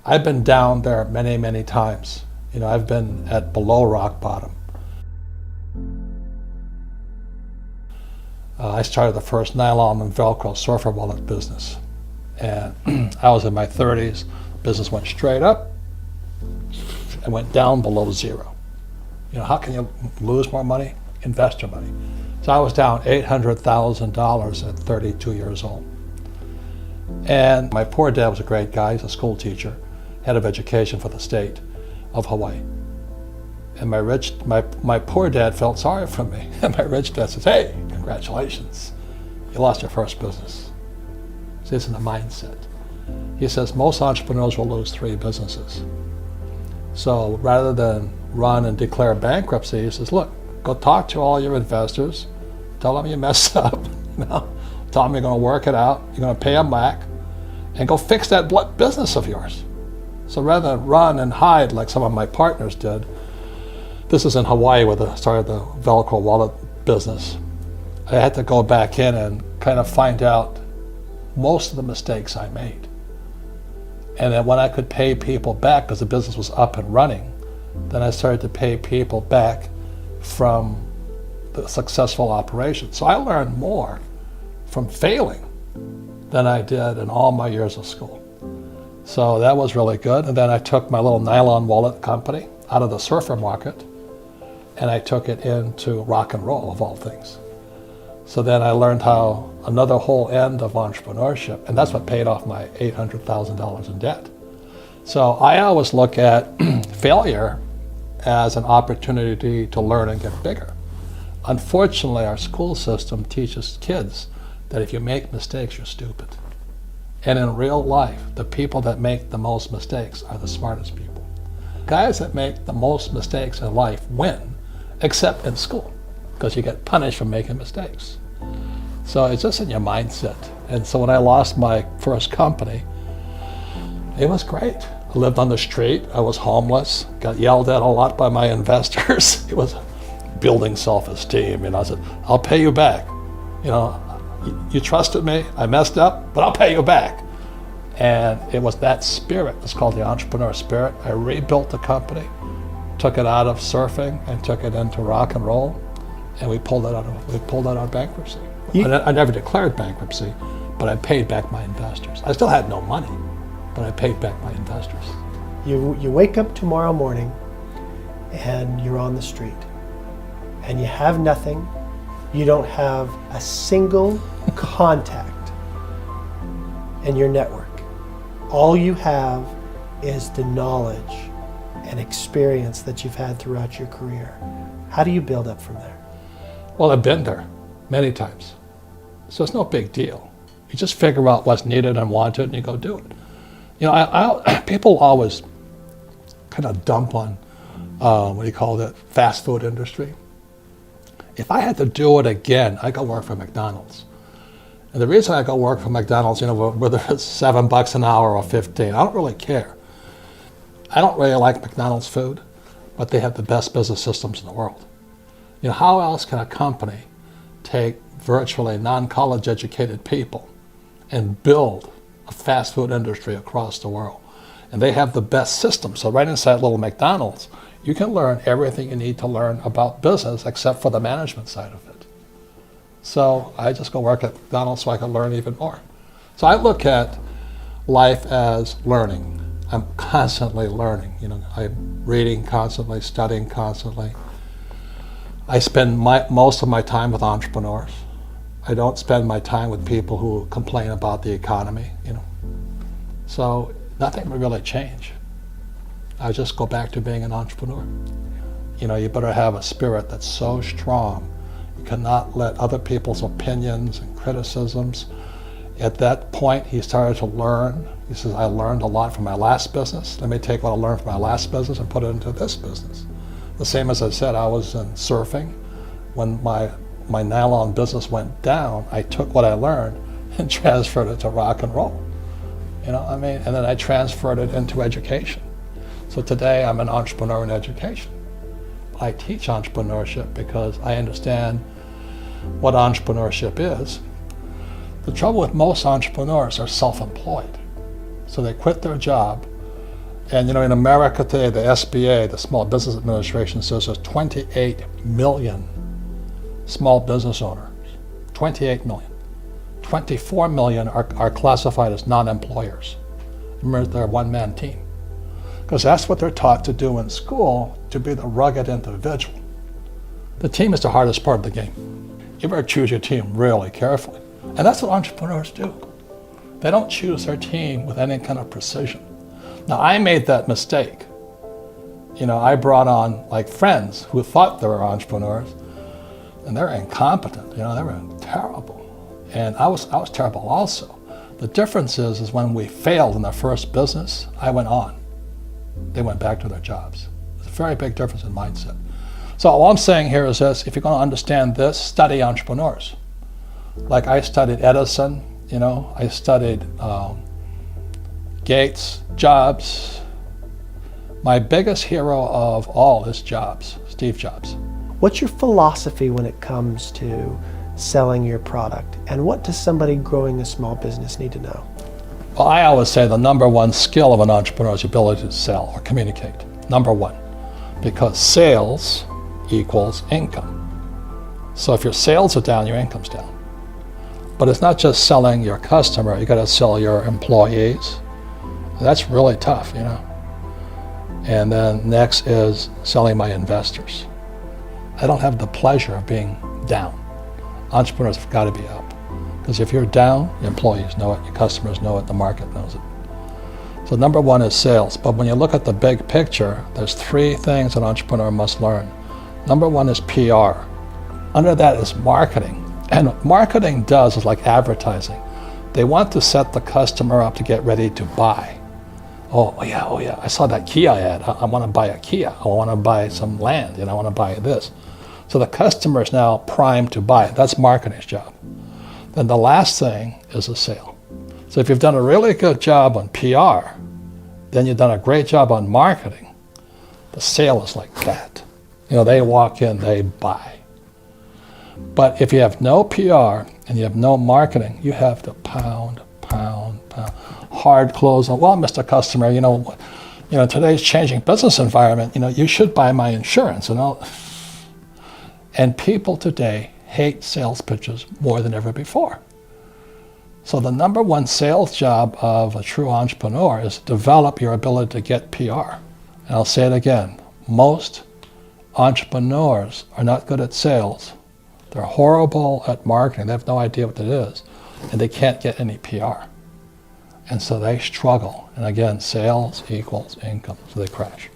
I've been down there many, many times. I've been at below rock bottom. I started the first nylon and Velcro surfer wallet business. And I was in my 30s. Business went straight up and went down below zero. How can you lose more money? Invest your money. So I was down $800,000 at 32 years old. And my poor dad was a great guy. He's a school teacher, head of education for the state of Hawaii. And my poor dad felt sorry for me. And my rich dad says, hey, congratulations, you lost your first business. See, it's in the mindset. He says most entrepreneurs will lose 3 businesses. So rather than run and declare bankruptcy, he says, look, go talk to all your investors, tell them you messed up, tell them you're going to work it out, you're going to pay them back, and go fix that business of yours. So rather than run and hide like some of my partners did, this is in Hawaii where I started the Velcro wallet business. I had to go back in and kind of find out most of the mistakes I made. And then when I could pay people back, because the business was up and running, then I started to pay people back from the successful operation. So I learned more from failing than I did in all my years of school. So that was really good. And then I took my little nylon wallet company out of the surfer market and I took it into rock and roll, of all things. So then I learned how another whole end of entrepreneurship, and that's what paid off my $800,000 in debt. So I always look at failure as an opportunity to learn and get bigger. Unfortunately, our school system teaches kids that if you make mistakes, you're stupid. And in real life, the people that make the most mistakes are the smartest people. Guys that make the most mistakes in life win, except in school, because you get punished for making mistakes. So it's just in your mindset. And so when I lost my first company, it was great. I lived on the street, I was homeless, got yelled at a lot by my investors. It was building self-esteem. I said, I'll pay you back. You trusted me, I messed up, but I'll pay you back. And it was that spirit, it's called the entrepreneur spirit. I rebuilt the company, took it out of surfing and took it into rock and roll, and we pulled it out of bankruptcy. I never declared bankruptcy, but I paid back my investors. I still had no money, but I paid back my investors. You wake up tomorrow morning and you're on the street and you have nothing. You don't have a single contact in your network. All you have is the knowledge and experience that you've had throughout your career. How do you build up from there? Well, I've been there many times. So it's no big deal. You just figure out what's needed and wanted and you go do it. People always kind of dump on, fast food industry. If I had to do it again, I'd go work for McDonald's. And the reason I go work for McDonald's, whether it's $7 an hour or 15, I don't really care. I don't really like McDonald's food, but they have the best business systems in the world. How else can a company take virtually non-college educated people and build a fast food industry across the world? And they have the best system. So right inside little McDonald's, you can learn everything you need to learn about business except for the management side of it. So I just go work at McDonald's so I can learn even more. So I look at life as learning. I'm constantly learning. I'm reading constantly, studying constantly. I spend most of my time with entrepreneurs. I don't spend my time with people who complain about the economy. So nothing will really change. I just go back to being an entrepreneur. You better have a spirit that's so strong. You cannot let other people's opinions and criticisms. At that point, he started to learn. He says, I learned a lot from my last business. Let me take what I learned from my last business and put it into this business. The same as I said, I was in surfing. When my nylon business went down, I took what I learned and transferred it to rock and roll. And then I transferred it into education. So today I'm an entrepreneur in education. I teach entrepreneurship because I understand what entrepreneurship is. The trouble with most entrepreneurs are self-employed. So they quit their job, And in America today, the SBA, the Small Business Administration, says there's 28 million small business owners. 28 million. 24 million are classified as non-employers. Remember, they're a one-man team. Because that's what they're taught to do in school, to be the rugged individual. The team is the hardest part of the game. You better choose your team really carefully. And that's what entrepreneurs do. They don't choose their team with any kind of precision. Now, I made that mistake. I brought on friends who thought they were entrepreneurs, and they're incompetent. They were terrible. And I was terrible also. The difference is when we failed in the first business, I went on. They went back to their jobs. There's a very big difference in mindset. So all I'm saying here is this: if you're going to understand this, study entrepreneurs. Like I studied Edison, I studied Gates, Jobs. My biggest hero of all is Jobs, Steve Jobs. What's your philosophy when it comes to selling your product? And what does somebody growing a small business need to know? Well, I always say the number one skill of an entrepreneur is the ability to sell or communicate. Number one. Because sales equals income. So if your sales are down, your income's down. But it's not just selling your customer, you gotta sell your employees. That's really tough, And then next is selling my investors. I don't have the pleasure of being down. Entrepreneurs have got to be up. Because if you're down, your employees know it, your customers know it, the market knows it. So number one is sales. But when you look at the big picture, there's three things an entrepreneur must learn. Number one is PR. Under that is marketing. And what marketing does is like advertising. They want to set the customer up to get ready to buy. Oh yeah, I saw that Kia ad. I want to buy a Kia. I want to buy some land, I want to buy this. So the customer is now primed to buy. That's marketing's job. Then the last thing is a sale. So if you've done a really good job on PR, then you've done a great job on marketing. The sale is like that. They walk in, they buy. But if you have no PR and you have no marketing, you have to pound, hard close on, well, Mr. Customer, today's changing business environment, you should buy my insurance. And people today hate sales pitches more than ever before. So the number one sales job of a true entrepreneur is to develop your ability to get PR. And I'll say it again, most entrepreneurs are not good at sales. They're horrible at marketing. They have no idea what it is. And they can't get any PR. And so they struggle. And again, sales equals income. So they crash.